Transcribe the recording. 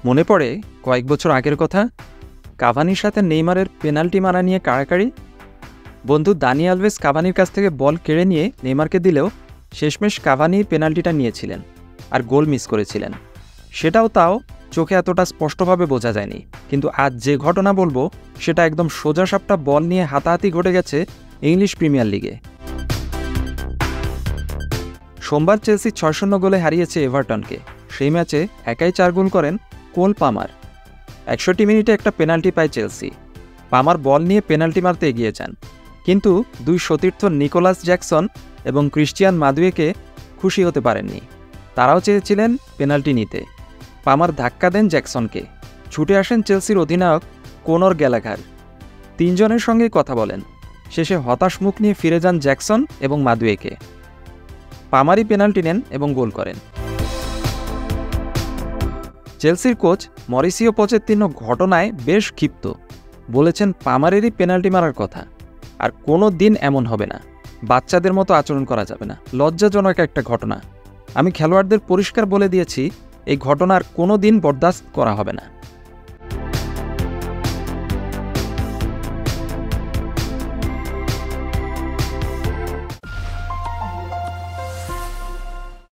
মনে পড়ে কয়েক বছর আগের কথা, কাভানির সাথে নেইমারের পেনাল্টি মারা নিয়ে কাড়াকাড়ি। বন্ধু দানি আলভেস কাভানির কাছ থেকে বল কেড়ে নিয়ে নেইমারকে দিলেও শেষমেশ কাভানি পেনাল্টিটা নিয়েছিলেন আর গোল মিস করেছিলেন। তাও চোখে এতটা স্পষ্টভাবে বোঝা যায়নি, কিন্তু আজ যে ঘটনা বলবো সেটা একদম সোজাসাপটা বল নিয়ে হাতাহাতি ঘটে গেছে ইংলিশ প্রিমিয়ার লিগে। সোমবার চেলসি ৬-০ গোলে হারিয়েছে এভারটনকে। সেই ম্যাচে একাই ৪ গোল করেন কোল পামার। ৬১ মিনিটে একটা পেনাল্টি পায় চেলসি। পামার বল নিয়ে পেনাল্টি মারতে এগিয়ে যান, কিন্তু দুই সতীর্থ নিকোলাস জ্যাকসন এবং ক্রিস্টিয়ান মাদুয়েকে খুশি হতে পারেননি। তারাও চেয়েছিলেন পেনাল্টি নিতে। পামার ধাক্কা দেন জ্যাকসনকে। ছুটে আসেন চেলসির অধিনায়ক কোনর গ্যালাঘার। তিনজনের সঙ্গে কথা বলেন। শেষে হতাশ মুখ নিয়ে ফিরে যান জ্যাকসন এবং মাদুয়েকে। পামারই পেনাল্টি নেন এবং গোল করেন। চেলসির কোচ মরিসিও পোচেত্তিনো ঘটনায় বেশ ক্ষিপ্ত। বলেছেন পামারেরই পেনাল্টি মারার কথা, আর কোনো দিন এমন হবে না। বাচ্চাদের মতো আচরণ করা যাবে না, লজ্জাজনক একটা ঘটনা। আমি খেলোয়াড়দের পরিষ্কার বলে দিয়েছি, এই ঘটনার কোনো দিন বরদাস্ত করা হবে না।